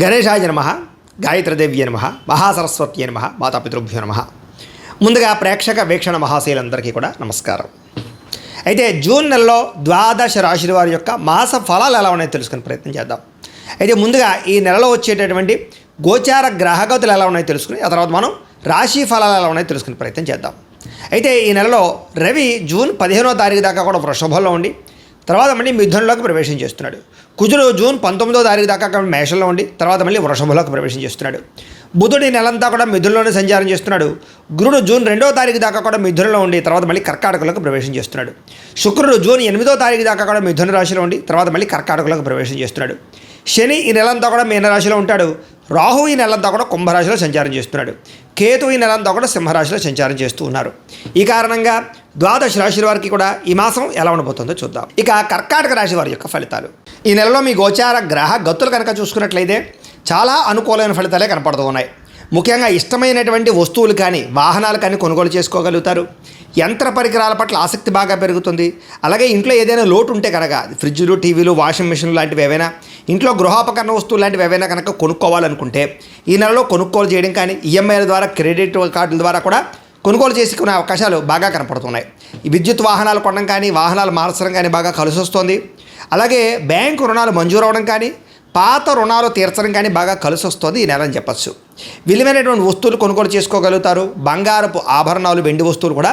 గణేశాయ నమః, గాయత్రీదేవ్యే నమః, మహాసరస్వత్యే నమః, మాతాపితృభ్యో నమః. ముందుగా ప్రేక్షక వీక్షణ మహాశయులందరికీ కూడా నమస్కారం. అయితే జూన్ నెలలో ద్వాదశ రాశుల వారి యొక్క మాస ఫలాలు ఎలా ఉన్నాయో తెలుసుకునే ప్రయత్నం చేద్దాం. అయితే ముందుగా ఈ నెలలో వచ్చేటటువంటి గోచార గ్రహగతులు ఎలా ఉన్నాయో తెలుసుకుని ఆ తర్వాత మనం రాశి ఫలాలు ఎలా ఉన్నాయో తెలుసుకునే ప్రయత్నం చేద్దాం. అయితే ఈ నెలలో రవి జూన్ 15వ తారీఖు దాకా కూడా వృషభంలో ఉండి తర్వాత మళ్ళీ మిథునంలోకి ప్రవేశం చేస్తున్నాడు. కుజుడు జూన్ 19వ తారీఖు దాకా మేషంలో ఉండి తర్వాత మళ్ళీ వృషభంలోకి ప్రవేశం చేస్తున్నాడు. బుధుడు ఈ నెలంతా కూడా మిథునంలోనే సంచారం చేస్తున్నాడు. గురుడు జూన్ 2వ తారీఖు దాకా కూడా మిథునంలో ఉండి తర్వాత మళ్ళీ కర్కాటకంలోకి ప్రవేశం చేస్తున్నాడు. శుక్రుడు జూన్ 8వ తారీఖు దాకా కూడా మిథున రాశిలో ఉండి తర్వాత మళ్ళీ కర్కాటకంలోకి ప్రవేశం చేస్తున్నాడు. శని ఈ నెలంతా కూడా మీనరాశిలో ఉంటాడు. రాహు ఈ నెలంతా కూడా కుంభరాశిలో సంచారం చేస్తున్నాడు. కేతు ఈ నెలంతా కూడా సింహరాశిలో సంచారం చేస్తూ ఉన్నారు. ఈ కారణంగా ద్వాదశ రాశుల వారికి కూడా ఈ మాసం ఎలా ఉండబోతుందో చూద్దాం. ఇక కర్కాటక రాశి వారి యొక్క ఫలితాలు. ఈ నెలలో మీ గోచార గ్రహ గతులు కనుక చూసుకున్నట్లయితే చాలా అనుకూలమైన ఫలితాలే కనపడుతూ ఉన్నాయి. ముఖ్యంగా ఇష్టమైనటువంటి వస్తువులు కానీ వాహనాలు కానీ కొనుగోలు చేసుకోగలుగుతారు. యంత్ర పరికరాల పట్ల ఆసక్తి బాగా పెరుగుతుంది. అలాగే ఇంట్లో ఏదైనా లోటు ఉంటే కనుక ఫ్రిడ్జ్లు, టీవీలు, వాషింగ్ మిషన్లు లాంటివి ఏవైనా ఇంట్లో గృహోపకరణ వస్తువులు లాంటివి ఏవైనా కనుక కొనుక్కోవాలనుకుంటే ఈ నెలలో కొనుగోలు చేయడం కానీ ఈఎంఐల ద్వారా క్రెడిట్ కార్డుల ద్వారా కూడా కొనుగోలు చేసుకునే అవకాశాలు బాగా కనపడుతున్నాయి. ఈ విద్యుత్ వాహనాలు కొనడం కానీ వాహనాలు మార్చడం కానీ బాగా కలిసి వస్తుంది. అలాగే బ్యాంకు రుణాలు మంజూరు అవడం కానీ పాత రుణాలు తీర్చడం కానీ బాగా కలిసి వస్తుంది ఈ నెల అని చెప్పచ్చు. విలువైనటువంటి వస్తువులు కొనుగోలు చేసుకోగలుగుతారు. బంగారపు ఆభరణాలు, వెండి వస్తువులు కూడా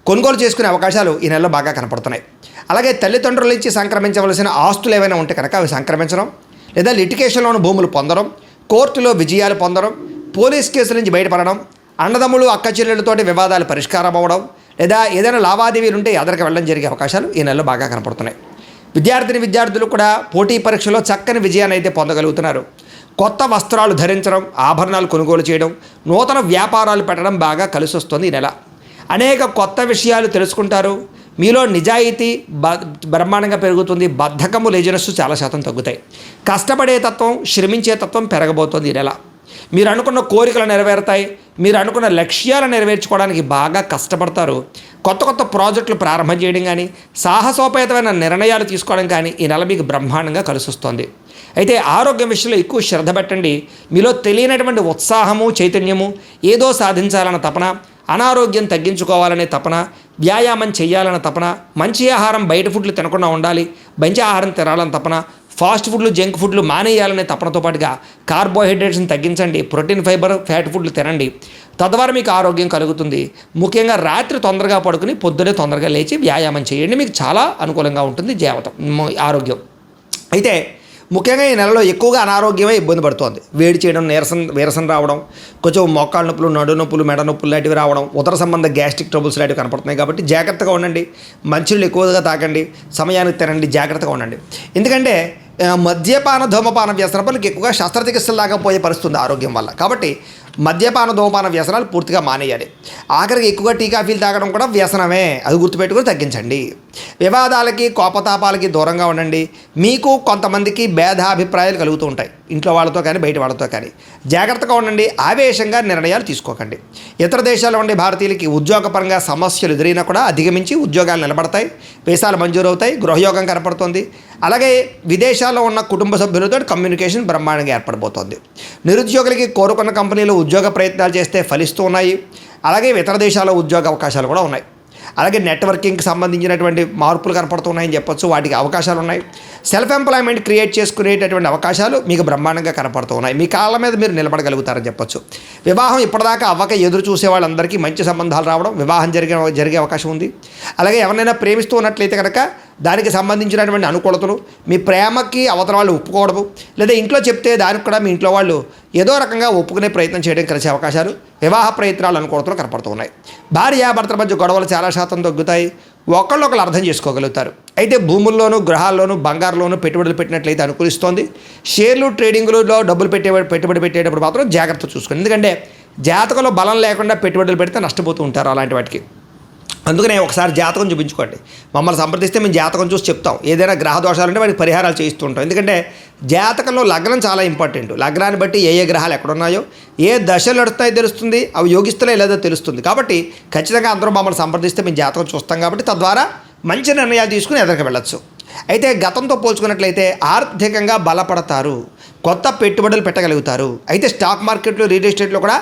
కొనుగోలు చేసుకునే అవకాశాలు ఈ నెలలో బాగా కనపడుతున్నాయి. అలాగే తల్లిదండ్రుల నుంచి సంక్రమించవలసిన ఆస్తులు ఏవైనా ఉంటే కనుక అవి సంక్రమించడం, లేదా లిటికేషన్లోని భూములు పొందడం, కోర్టులో విజయాలు పొందడం, పోలీస్ కేసుల నుంచి బయటపడడం, అన్నదమ్ములు అక్క చెల్లెళ్ళతోటి వివాదాలు పరిష్కారం అవ్వడం, లేదా ఏదైనా లావాదేవీలు ఉంటే ఎదరికి వెళ్ళడం జరిగే అవకాశాలు ఈ నెలలో బాగా కనపడుతున్నాయి. విద్యార్థులు కూడా పోటీ పరీక్షలో చక్కని విజయాన్ని అయితే పొందగలుగుతున్నారు. కొత్త వస్త్రాలు ధరించడం, ఆభరణాలు కొనుగోలు చేయడం, నూతన వ్యాపారాలు పెట్టడం బాగా కలిసి వస్తుంది ఈ నెల. అనేక కొత్త విషయాలు తెలుసుకుంటారు. మీలో నిజాయితీ బ్రహ్మాండంగా పెరుగుతుంది. బద్ధకము, లేజినెస్ చాలా శాతం తగ్గుతాయి. కష్టపడే తత్వం, శ్రమించే తత్వం పెరగబోతోంది ఈ నెల. మీరు అనుకున్న కోరికలు నెరవేరుతాయి. మీరు అనుకున్న లక్ష్యాలు నెరవేర్చుకోవడానికి బాగా కష్టపడతారు. కొత్త ప్రాజెక్టులు ప్రారంభం చేయడం కానీ సాహసోపేతమైన నిర్ణయాలు తీసుకోవడం కానీ ఈ నెల మీకు బ్రహ్మాండంగా కలిసి వస్తుంది. అయితే ఆరోగ్యం విషయంలో ఎక్కువ శ్రద్ధ పెట్టండి. మీలో తెలియనటువంటి ఉత్సాహము, చైతన్యము, ఏదో సాధించాలన్న తపన, అనారోగ్యం తగ్గించుకోవాలనే తపన, వ్యాయామం చేయాలన్న తపన, మంచి ఆహారం బయట ఫుడ్లు తినకుండా ఉండాలి, మంచి ఆహారం తినాలన్న తపన, ఫాస్ట్ ఫుడ్లు, జంక్ ఫుడ్లు మానేయాలనే తపనతో పాటుగా కార్బోహైడ్రేట్స్ని తగ్గించండి, ప్రోటీన్, ఫైబర్, ఫ్యాట్ ఫుడ్లు తినండి. తద్వారా మీకు ఆరోగ్యం కలుగుతుంది. ముఖ్యంగా రాత్రి తొందరగా పడుకుని పొద్దునే తొందరగా లేచి వ్యాయామం చేయండి. మీకు చాలా అనుకూలంగా ఉంటుంది ఆరోగ్యం. అయితే ముఖ్యంగా ఈ నెలలో ఎక్కువగా అనారోగ్యమే ఇబ్బంది పడుతోంది. వేడి చేయడం, నీరసం రావడం, కొంచెం మోకాళ్ళ నొప్పులు, నడు నొప్పులు, మెడ నొప్పులు లాంటివి రావడం, ఉదర సంబంధ గ్యాస్ట్రిక్ ట్రబుల్స్ లాంటివి కనపడుతున్నాయి. కాబట్టి జాగ్రత్తగా ఉండండి. మంచినీళ్ళు ఎక్కువగా తాకండి, సమయానికి తినండి, జాగ్రత్తగా ఉండండి. ఎందుకంటే మద్యపాన ధూమపాన వ్యసనాలకు ఎక్కువగా శస్త్రచికిత్సలు దాకా పోయే పరిస్థితుంది ఆరోగ్యం వల్ల. కాబట్టి మద్యపాన ధూమపాన వ్యసనాలు పూర్తిగా మానేయాలి. ఆఖరికి ఎక్కువగా టీ కాఫీలు తాగడం కూడా వ్యసనమే, అది గుర్తుపెట్టుకుని తగ్గించండి. వివాదాలకి, కోపతాపాలకి దూరంగా ఉండండి. మీకు కొంతమందికి భేదాభిప్రాయాలు కలుగుతూ ఉంటాయి, ఇంట్లో వాళ్ళతో కానీ బయట వాళ్ళతో కానీ. జాగ్రత్తగా ఉండండి. ఆవేశంగా నిర్ణయాలు తీసుకోకండి. ఇతర దేశాల్లో ఉండే భారతీయులకి ఉద్యోగపరంగా సమస్యలు ఎదురైనా కూడా అధిగమించి ఉద్యోగాలు నిలబడతాయి, వీసాలు మంజూరు అవుతాయి, గృహయోగం కనపడుతుంది. అలాగే విదేశాల్లో ఉన్న కుటుంబ సభ్యులతో కమ్యూనికేషన్ బ్రహ్మాండంగా ఏర్పడబోతోంది. నిరుద్యోగులకి కోరుకున్న కంపెనీలు ఉద్యోగ ప్రయత్నాలు చేస్తే ఫలిస్తూ ఉన్నాయి. అలాగే ఇతర దేశాల్లో ఉద్యోగ అవకాశాలు కూడా ఉన్నాయి. అలాగే నెట్వర్కింగ్కి సంబంధించినటువంటి మార్పులు కనపడుతున్నాయని చెప్పొచ్చు, వాటికి అవకాశాలు ఉన్నాయి. సెల్ఫ్ ఎంప్లాయ్మెంట్ క్రియేట్ చేసుకునేటటువంటి అవకాశాలు మీకు బ్రహ్మాండంగా కనపడుతూ ఉన్నాయి. మీ కాళ్ళ మీద మీరు నిలబడగలుగుతారని చెప్పొచ్చు. వివాహం ఇప్పటిదాకా అవ్వక ఎదురు చూసే వాళ్ళందరికీ మంచి సంబంధాలు రావడం, వివాహం జరిగే అవకాశం ఉంది. అలాగే ఎవరినైనా ప్రేమిస్తూ ఉన్నట్లయితే కనుక దానికి సంబంధించినటువంటి అనుకూలతలు, మీ ప్రేమకి అవతల వాళ్ళు ఒప్పుకోవడము, లేదా ఇంట్లో చెప్తే దానికి కూడా మీ ఇంట్లో వాళ్ళు ఏదో రకంగా ఒప్పుకునే ప్రయత్నం చేయడం కలిసే అవకాశాలు, వివాహ ప్రయత్నాలు అనుకూలతలు కనపడుతున్నాయి. భార్యాభర్తల మధ్య గొడవలు చాలా శాతం తగ్గుతాయి. ఒకళ్ళు అర్థం చేసుకోగలుగుతారు. అయితే భూముల్లోనూ, గృహాల్లోనూ, బంగారులోనూ పెట్టుబడులు పెట్టినట్లయితే అనుకూలిస్తోంది. షేర్లు, ట్రేడింగ్లలో డబ్బులు పెట్టుబడి పెట్టేటప్పుడు మాత్రం జాగ్రత్త చూసుకోండి. ఎందుకంటే జాతకంలో బలం లేకుండా పెట్టుబడులు పెడితే నష్టపోతూ ఉంటారు అలాంటి వాటికి. అందుకనే ఒకసారి జాతకం చూపించుకోండి. మమ్మల్ని సంప్రదిస్తే మేము జాతకం చూసి చెప్తాం. ఏదైనా గ్రహ దోషాలు ఉంటే వాటికి పరిహారాలు చేయిస్తూ ఉంటాం. ఎందుకంటే జాతకంలో లగ్నం చాలా ఇంపార్టెంట్. లగ్నాన్ని బట్టి ఏ గ్రహాలు ఎక్కడున్నాయో, ఏ దశలు నడుస్తాయో తెలుస్తుంది, అవి యోగిస్తున్నాయో లేదో తెలుస్తుంది. కాబట్టి ఖచ్చితంగా అందరూ మమ్మల్ని సంప్రదిస్తే మేము జాతకం చూస్తాం. కాబట్టి తద్వారా మంచి నిర్ణయాలు తీసుకుని ఎదరికి వెళ్ళచ్చు. అయితే గతంతో పోల్చుకున్నట్లయితే ఆర్థికంగా బలపడతారు, కొత్త పెట్టుబడులు పెట్టగలుగుతారు. అయితే స్టాక్ మార్కెట్లో, రియల్ ఎస్టేట్లో కూడా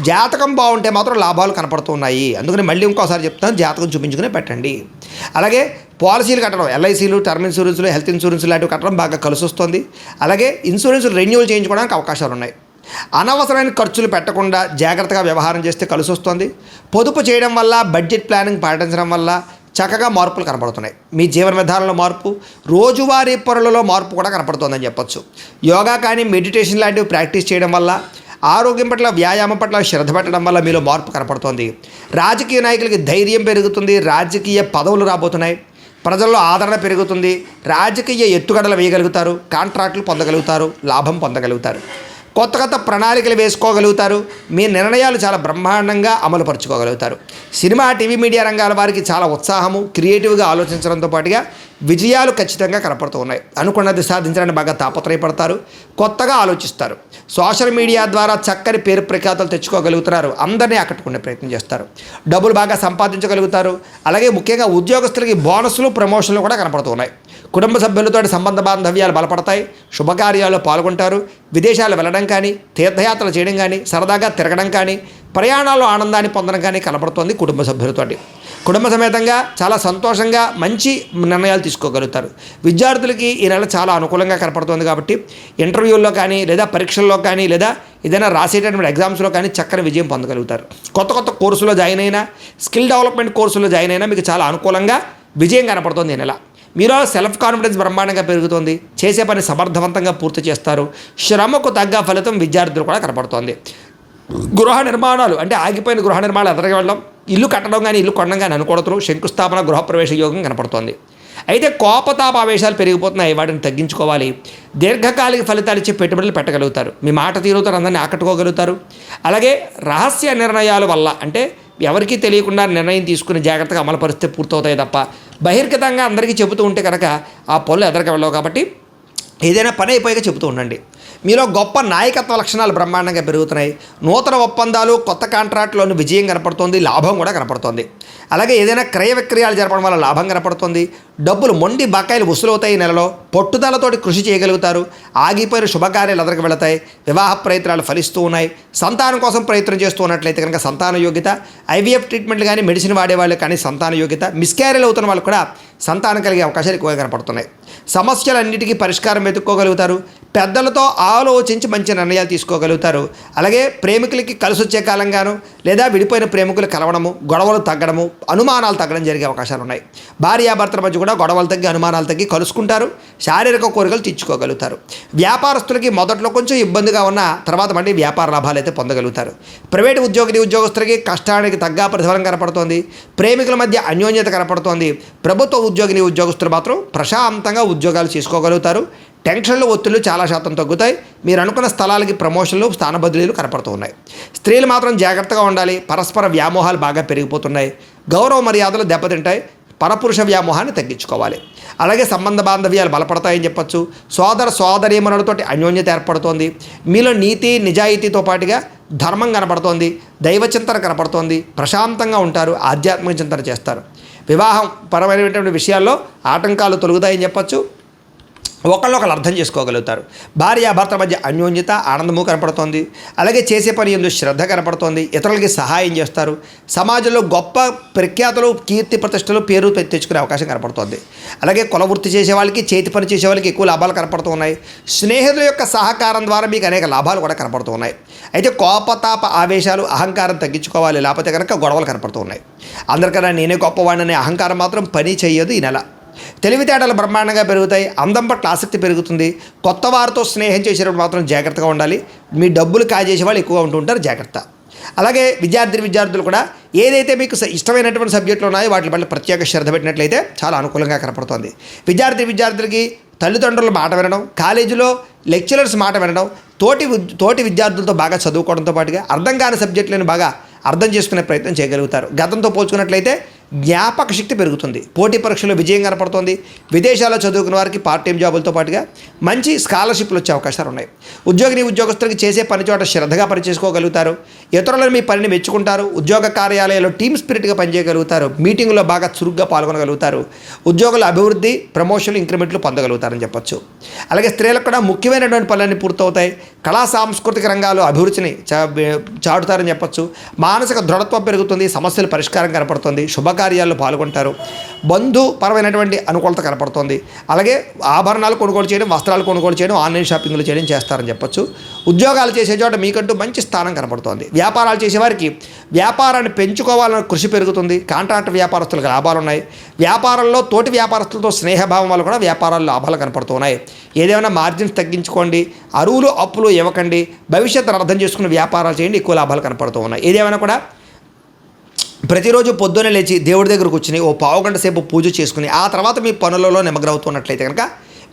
జాతకం బాగుంటే మాత్రం లాభాలు కనపడుతున్నాయి. అందుకని మళ్ళీ ఇంకోసారి చెప్తాను, జాతకం చూపించుకునే పెట్టండి. అలాగే పాలసీలు కట్టడం, ఎల్ఐసీలు, టర్మ్ ఇన్సూరెన్స్లు, హెల్త్ ఇన్సూరెన్స్ లాంటివి కట్టడం బాగా కలిసి వస్తుంది. అలాగే ఇన్సూరెన్స్ రెన్యూవల్ చేయించుకోవడానికి అవకాశాలు ఉన్నాయి. అనవసరమైన ఖర్చులు పెట్టకుండా జాగ్రత్తగా వ్యవహారం చేస్తే కలిసి వస్తుంది. పొదుపు చేయడం వల్ల, బడ్జెట్ ప్లానింగ్ పాటించడం వల్ల చక్కగా మార్పులు కనపడుతున్నాయి. మీ జీవన విధానంలో మార్పు, రోజువారీ పనులలో మార్పు కూడా కనపడుతుందని చెప్పొచ్చు. యోగా కానీ, మెడిటేషన్ లాంటివి ప్రాక్టీస్ చేయడం వల్ల, ఆరోగ్యం పట్ల, వ్యాయామం పట్ల శ్రద్ధ పెట్టడం వల్ల మీలో మార్పు కనపడుతోంది. రాజకీయ నాయకులకి ధైర్యం పెరుగుతుంది, రాజకీయ పదవులు రాబోతున్నాయి, ప్రజల్లో ఆదరణ పెరుగుతుంది, రాజకీయ ఎత్తుగడలు వేయగలుగుతారు, కాంట్రాక్టులు పొందగలుగుతారు, లాభం పొందగలుగుతారు, కొత్త కొత్త ప్రణాళికలు వేసుకోగలుగుతారు, మీ నిర్ణయాలు చాలా బ్రహ్మాండంగా అమలుపరుచుకోగలుగుతారు. సినిమా, టీవీ, మీడియా రంగాల వారికి చాలా ఉత్సాహము, క్రియేటివ్గా ఆలోచించడంతో పాటుగా విజయాలు ఖచ్చితంగా కనపడుతూ ఉన్నాయి. అనుకున్నది సాధించడానికి బాగా తాపత్రయపడతారు, కొత్తగా ఆలోచిస్తారు. సోషల్ మీడియా ద్వారా చక్కని పేరు ప్రఖ్యాతలు తెచ్చుకోగలుగుతున్నారు, అందరినీ ఆకట్టుకునే ప్రయత్నం చేస్తారు, డబ్బులు బాగా సంపాదించగలుగుతారు. అలాగే ముఖ్యంగా ఉద్యోగస్తులకి బోనస్లు, ప్రమోషన్లు కూడా కనపడుతూ ఉన్నాయి. కుటుంబ సభ్యులతో సంబంధ బాంధవ్యాలు బలపడతాయి, శుభకార్యాల్లో పాల్గొంటారు, విదేశాలు వెళ్ళడం కానీ, తీర్థయాత్రలు చేయడం కానీ, సరదాగా తిరగడం కానీ, ప్రయాణాల్లో ఆనందాన్ని పొందడం కానీ కనపడుతోంది. కుటుంబ సభ్యులతోటి కుటుంబ సమేతంగా చాలా సంతోషంగా మంచి నిర్ణయాలు తీసుకోగలుగుతారు. విద్యార్థులకి ఈ నెల చాలా అనుకూలంగా కనపడుతుంది కాబట్టి ఇంటర్వ్యూల్లో కానీ, లేదా పరీక్షల్లో కానీ, లేదా ఏదైనా రాసేటటువంటి ఎగ్జామ్స్లో కానీ చక్కని విజయం పొందగలుగుతారు. కొత్త కొత్త కోర్సులో జాయిన్ అయినా, స్కిల్ డెవలప్మెంట్ కోర్సులో జాయిన్ అయినా మీకు చాలా అనుకూలంగా విజయం కనపడుతుంది ఈ నెల. మీలో సెల్ఫ్ కాన్ఫిడెన్స్ బ్రహ్మాండంగా పెరుగుతుంది, చేసే పని సమర్థవంతంగా పూర్తి చేస్తారు, శ్రమకు తగ్గ ఫలితం విద్యార్థులు కూడా కనపడుతోంది. గృహ నిర్మాణాలు, అంటే ఆగిపోయిన గృహ నిర్మాణాలు ఎదరికి వెళ్ళడం, ఇల్లు కట్టడం కానీ, ఇల్లు కొనడం కానీ అనుకూడతలు, శంకుస్థాపన, గృహప్రవేశ యోగం కనపడుతోంది. అయితే కోపతాపావేశాలు పెరిగిపోతున్నాయి, వాటిని తగ్గించుకోవాలి. దీర్ఘకాలిక ఫలితాలు ఇచ్చే పెట్టుబడులు పెట్టగలుగుతారు, మీ మాట తీరుతో అందరినీ ఆకట్టుకోగలుగుతారు. అలాగే రహస్య నిర్ణయాల వల్ల, అంటే ఎవరికీ తెలియకుండా నిర్ణయం తీసుకుని జాగ్రత్తగా అమలు పరిస్థితి పూర్తవుతాయి తప్ప బహిర్గతంగా అందరికీ చెబుతూ ఉంటే కనుక ఆ పనులు ఎదరికి వెళ్ళవు. కాబట్టి ఏదైనా పని అయిపోయాక చెబుతూ ఉండండి. మీలో గొప్ప నాయకత్వ లక్షణాలు బ్రహ్మాండంగా పెరుగుతున్నాయి. నూతన ఒప్పందాలు, కొత్త కాంట్రాక్ట్లోని విజయం కనపడుతోంది, లాభం కూడా కనపడుతోంది. అలాగే ఏదైనా క్రయ విక్రయాలు జరపడం వల్ల లాభం కనపడుతుంది. డబ్బులు, మొండి బకాయిలు వసూలవుతాయి. ఈ నెలలో పట్టుదలతోటి కృషి చేయగలుగుతారు, ఆగిపోయిన శుభకార్యాలు ఎదరికి వెళతాయి, వివాహ ప్రయత్నాలు ఫలిస్తూ ఉన్నాయి. సంతానం కోసం ప్రయత్నం చేస్తూ ఉన్నట్లయితే కనుక సంతాన యోగ్యత, ఐవీఎఫ్ ట్రీట్మెంట్లు కానీ, మెడిసిన్ వాడేవాళ్ళు కానీ సంతాన యోగ్యత, మిస్క్యారేజ్ అవుతున్న వాళ్ళు కూడా సంతానం కలిగే అవకాశాలు ఎక్కువగా కనపడుతున్నాయి. సమస్యలన్నిటికీ పరిష్కారం వెతుక్కోగలుగుతారు, పెద్దలతో ఆలోచించి మంచి నిర్ణయాలు తీసుకోగలుగుతారు. అలాగే ప్రేమికులకి కలిసి వచ్చే కాలంగాను, లేదా విడిపోయిన ప్రేమికులు కలవడము, గొడవలు తగ్గడము, అనుమానాలు తగ్గడం జరిగే అవకాశాలు ఉన్నాయి. భార్యాభర్తల మధ్య కూడా గొడవలు తగ్గి, అనుమానాలు తగ్గి కలుసుకుంటారు, శారీరక కోరికలు తీర్చుకోగలుగుతారు. వ్యాపారస్తులకి మొదట్లో కొంచెం ఇబ్బందిగా ఉన్న తర్వాత మళ్ళీ వ్యాపార లాభాలు అయితే పొందగలుగుతారు. ప్రైవేటు ఉద్యోగులకి కష్టానికి తగ్గ ప్రతిఫలం కనపడుతోంది, ప్రేమికుల మధ్య అన్యోన్యత కనపడుతోంది. ప్రభుత్వ ఉద్యోగులు మాత్రం ప్రశాంతంగా ఉద్యోగాలు చేసుకోగలుగుతారు. టెన్షన్లు, ఒత్తిళ్లు చాలా శాతం తగ్గుతాయి. మీరు అనుకున్న స్థలాలకి ప్రమోషన్లు, స్థాన బదిలీలు కనపడుతూ ఉన్నాయి. స్త్రీలు మాత్రం జాగ్రత్తగా ఉండాలి, పరస్పర వ్యామోహాలు బాగా పెరిగిపోతున్నాయి, గౌరవ మర్యాదలు దెబ్బతింటాయి, పరపురుష వ్యామోహాన్ని తగ్గించుకోవాలి. అలాగే సంబంధ బాంధవ్యాలు బలపడతాయని చెప్పొచ్చు. సోదర సోదరీమణులతోటి అన్యోన్యత ఏర్పడుతోంది. మీలో నీతి, నిజాయితీతో పాటుగా ధర్మం కనపడుతోంది, దైవచింతన కనపడుతోంది, ప్రశాంతంగా ఉంటారు, ఆధ్యాత్మిక చింతన చేస్తారు. వివాహం పరమైనటువంటి విషయాల్లో ఆటంకాలు తొలగుతాయని చెప్పొచ్చు. ఒకళ్ళొకళ్ళు అర్థం చేసుకోగలుగుతారు. భార్యాభర్తల మధ్య అన్యోన్యత, ఆనందము కనపడుతోంది. అలాగే చేసే పని ఎందు శ్రద్ధ కనపడుతోంది, ఇతరులకి సహాయం చేస్తారు. సమాజంలో గొప్ప ప్రఖ్యాతులు, కీర్తి ప్రతిష్టలు, పేరు తెచ్చుకునే అవకాశం కనపడుతోంది. అలాగే కుల వృత్తి చేసే వాళ్ళకి, చేతి పని చేసే వాళ్ళకి ఎక్కువ లాభాలు కనపడుతూ ఉన్నాయి. స్నేహితుల యొక్క సహకారం ద్వారా మీకు అనేక లాభాలు కూడా కనపడుతూ ఉన్నాయి. అయితే కోపతాప ఆవేశాలు, అహంకారం తగ్గించుకోవాలి, లేకపోతే కనుక గొడవలు కనపడుతూ ఉన్నాయి. అందరికన్నా నేనే గొప్పవాడిని అహంకారం మాత్రం పని చేయదు ఈ నెల. తెలివితేటలు బ్రహ్మాండంగా పెరుగుతాయి, అందం పట్ల ఆసక్తి పెరుగుతుంది. కొత్త వారితో స్నేహం చేసేటప్పుడు మాత్రం జాగ్రత్తగా ఉండాలి. మీ డబ్బులు కాజేసే వాళ్ళు ఎక్కువగా ఉంటుంటారు, జాగ్రత్త. అలాగే విద్యార్థులు కూడా ఏదైతే మీకు ఇష్టమైనటువంటి సబ్జెక్టులు ఉన్నాయో వాటి పట్ల ప్రత్యేక శ్రద్ధ పెట్టినట్లయితే చాలా అనుకూలంగా కనపడుతుంది. విద్యార్థులకి తల్లిదండ్రుల మాట వినడం, కాలేజీలో లెక్చరర్స్ మాట వినడం, తోటి విద్యార్థులతో బాగా చదువుకోవడంతో పాటుగా అర్థం కాని సబ్జెక్టులను బాగా అర్థం చేసుకునే ప్రయత్నం చేయగలుగుతారు. గతంతో పోల్చుకున్నట్లయితే జ్ఞాపక శక్తి పెరుగుతుంది, పోటీ పరీక్షలో విజయం కనపడుతుంది, విదేశాల్లో చదువుకున్న వారికి పార్ట్ టైం జాబులతో పాటుగా మంచి స్కాలర్షిప్లు వచ్చే అవకాశాలు ఉన్నాయి. ఉద్యోగస్తులకి చేసే పని చోట శ్రద్ధగా పనిచేసుకోగలుగుతారు, ఇతరులను మీ పనిని మెచ్చుకుంటారు, ఉద్యోగ కార్యాలయాల్లో టీమ్ స్పిరిట్గా పనిచేయగలుగుతారు, మీటింగుల్లో బాగా చురుగ్గా పాల్గొనగలుగుతారు, ఉద్యోగుల అభివృద్ధి, ప్రమోషన్లు, ఇంక్రిమెంట్లు పొందగలుగుతారని చెప్పొచ్చు. అలాగే స్త్రీలకు కూడా ముఖ్యమైనటువంటి పనులన్నీ పూర్తవుతాయి, కళా సాంస్కృతిక రంగాలు అభివృద్ధిని చాటుతారని చెప్పొచ్చు. మానసిక దృఢత్వం పెరుగుతుంది, సమస్యల పరిష్కారం కనపడుతుంది, శుభకార్యాల్లో పాల్గొంటారు, బంధుపరమైనటువంటి అనుకూలత కనపడుతుంది. అలాగే ఆభరణాలు కొనుగోలు చేయడం, వస్త్రాలు కొనుగోలు చేయడం, ఆన్లైన్ షాపింగ్లు చేయడం చేస్తారని చెప్పొచ్చు. ఉద్యోగాలు చేసే చోట మీకంటూ మంచి స్థానం కనపడుతోంది. వ్యాపారాలు చేసేవారికి వ్యాపారాన్ని పెంచుకోవాలన్న కృషి పెరుగుతుంది, కాంట్రాక్ట్ వ్యాపారస్తులకు లాభాలు ఉన్నాయి. వ్యాపారంలో తోటి వ్యాపారస్తులతో స్నేహభావం వల్ల కూడా వ్యాపారాల్లో లాభాలు కనపడుతున్నాయి. ఏదైనా మార్జిన్స్ తగ్గించుకోండి, అరువులు అప్పులు ఇవ్వకండి, భవిష్యత్తును అర్థం చేసుకుని వ్యాపారాలు చేయండి, ఎక్కువ లాభాలు కనపడుతూ ఉన్నాయి. ఏదేమైనా కూడా ప్రతిరోజు పొద్దున్నే లేచి దేవుడి దగ్గర కూర్చుని ఓ పావుగంట సేపు పూజ చేసుకుని ఆ తర్వాత మీ పనులలో నిమగ్నమవుతున్నట్లయితే కనుక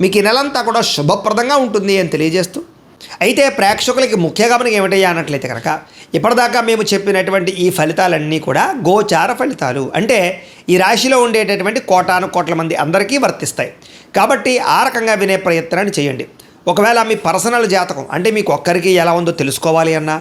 మీకు ఈ నెలంతా కూడా శుభప్రదంగా ఉంటుంది అని తెలియజేస్తూ, అయితే ప్రేక్షకులకి ముఖ్య గమనిక ఏమిటయ్యా అన్నట్లయితే కనుక ఇప్పటిదాకా మేము చెప్పినటువంటి ఈ ఫలితాలన్నీ కూడా గోచార ఫలితాలు, అంటే ఈ రాశిలో ఉండేటటువంటి కోటాను కోట్ల మంది అందరికీ వర్తిస్తాయి. కాబట్టి ఆ రకంగా వినే ప్రయత్నాన్ని చేయండి. ఒకవేళ మీ పర్సనల్ జాతకం అంటే మీకు ఒక్కరికి ఎలా ఉందో తెలుసుకోవాలి అన్నా,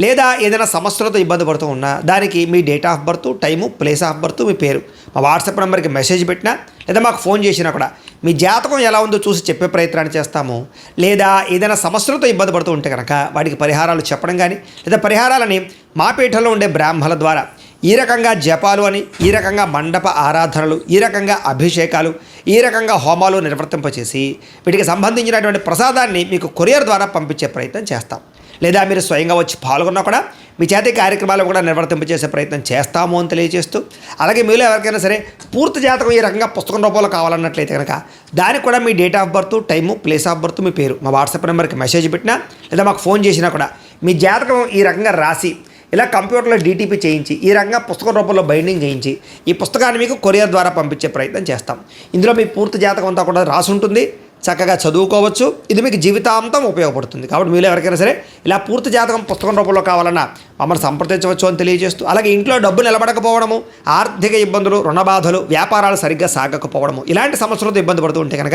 లేదా ఏదైనా సమస్యలతో ఇబ్బంది పడుతూ ఉన్నా దానికి మీ date of birth, time, place of birth, మీ పేరు మా వాట్సాప్ నెంబర్కి మెసేజ్ పెట్టినా లేదా మాకు ఫోన్ చేసినా కూడా మీ జాతకం ఎలా ఉందో చూసి చెప్పే ప్రయత్నాన్ని చేస్తాము. లేదా ఏదైనా సమస్యలతో ఇబ్బంది పడుతూ ఉంటే కనుక వాటికి పరిహారాలు చెప్పడం కానీ లేదా పరిహారాలని మా పీఠంలో ఉండే బ్రాహ్మణుల ద్వారా ఈ రకంగా జపాలు అని, ఈ రకంగా మండప ఆరాధనలు, ఈ రకంగా అభిషేకాలు, ఈ రకంగా హోమాలు నిర్వర్తింపచేసి వీటికి సంబంధించినటువంటి ప్రసాదాన్ని మీకు కొరియర్ ద్వారా పంపించే ప్రయత్నం చేస్తాం. లేదా మీరు స్వయంగా వచ్చి పాల్గొన్నా కూడా మీ చేతి కార్యక్రమాలు కూడా నిర్వర్తింపచేసే ప్రయత్నం చేస్తాము అని తెలియజేస్తూ, అలాగే మీలో ఎవరికైనా సరే పూర్తి జాతకం ఈ రకంగా పుస్తకం రూపంలో కావాలన్నట్లయితే కనుక దానికి కూడా మీ date of birth, time, place of birth, మీ పేరు మా వాట్సాప్ నెంబర్కి మెసేజ్ పెట్టినా లేదా మాకు ఫోన్ చేసినా కూడా మీ జాతకం ఈ రకంగా రాసి ఇలా కంప్యూటర్లో డీటీపీ చేయించి ఈ రకంగా పుస్తకం రూపంలో బైండింగ్ చేయించి ఈ పుస్తకాన్ని మీకు కొరియర్ ద్వారా పంపించే ప్రయత్నం చేస్తాం. ఇందులో మీ పూర్తి జాతకం అంతా కూడా రాసి ఉంటుంది, చక్కగా చదువుకోవచ్చు, ఇది మీకు జీవితాంతం ఉపయోగపడుతుంది. కాబట్టి మీరు ఎవరికైనా సరే ఇలా పూర్తి జాతకం పుస్తకం రూపంలో కావాలన్నా మమ్మల్ని సంప్రదించవచ్చు అని తెలియజేస్తూ, అలాగే ఇంట్లో డబ్బు నిలబడకపోవడము, ఆర్థిక ఇబ్బందులు, రుణ బాధలు, వ్యాపారాలు సరిగ్గా సాగకపోవడము, ఇలాంటి సమస్యలతో ఇబ్బంది పడుతూ ఉంటే కనుక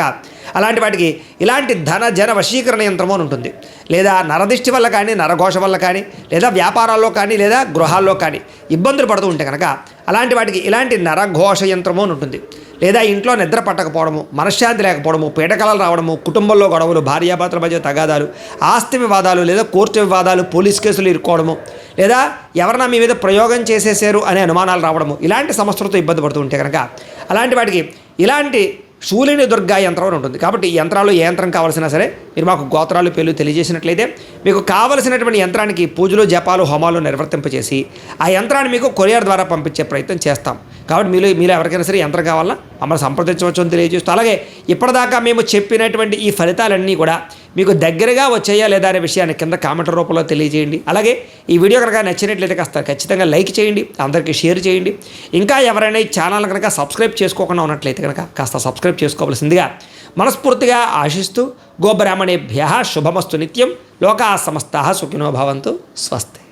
అలాంటి వాటికి ఇలాంటి ధన జన వశీకరణ యంత్రము అని ఉంటుంది. లేదా నరదిష్టి వల్ల కానీ, నరఘోష వల్ల కానీ, లేదా వ్యాపారాల్లో కానీ, లేదా గృహాల్లో కానీ ఇబ్బందులు పడుతూ ఉంటే కనుక అలాంటి వాటికి ఇలాంటి నరఘోష యంత్రము అని ఉంటుంది. లేదా ఇంట్లో నిద్ర పట్టకపోవడము, మనశ్శాంతి లేకపోవడము, పీడకలలు రావడము, కుటుంబంలో గొడవలు, భార్యాభర్తల మధ్య తగాదాలు, ఆస్తి వివాదాలు, లేదా కోర్టు వివాదాలు, పోలీస్ కేసులు ఇరుక్కోవడము, లేదా ఎవరైనా మీ మీద ప్రయోగం చేసేసారు అనే అనుమానాలు రావడము, ఇలాంటి సమస్యలతో ఇబ్బంది పడుతూ ఉంటే కనుక అలాంటి వాటికి ఇలాంటి శూలిని దుర్గా యంత్రం అని ఉంటుంది. కాబట్టి ఈ యంత్రాలు ఏ యంత్రం కావాల్సినా సరే మీరు మాకు గోత్రాలు, పేర్లు తెలియజేసినట్లయితే మీకు కావలసినటువంటి యంత్రానికి పూజలు, జపాలు, హోమాలు నిర్వర్తింపచేసి ఆ యంత్రాన్ని మీకు కొరియర్ ద్వారా పంపించే ప్రయత్నం చేస్తాం. కాబట్టి మీలో ఎవరికైనా సరే యంత్రం కావాలన్నా మమ్మల్ని సంప్రదించవచ్చు అని తెలియజేస్తూ, అలాగే ఇప్పటిదాకా మేము చెప్పినటువంటి ఈ ఫలితాలన్నీ కూడా మీకు దగ్గరగా వచ్చాయా లేదా అనే విషయాన్ని కింద కామెంట్ రూపంలో తెలియజేయండి. అలాగే ఈ వీడియో కనుక నచ్చినట్లయితే కాస్త ఖచ్చితంగా లైక్ చేయండి, అందరికీ షేర్ చేయండి. ఇంకా ఎవరైనా ఈ ఛానల్ కనుక సబ్స్క్రైబ్ చేసుకోకుండా ఉన్నట్లయితే కనుక కాస్త సబ్స్క్రైబ్ చేసుకోవాల్సిందిగా మనస్ఫూర్తిగా ఆశిస్తూ, గోబ్రాహ్మణేభ్యః శుభమస్తు నిత్యం, లోకాః సమస్తాః సుఖినో భవంతు, స్వస్తి.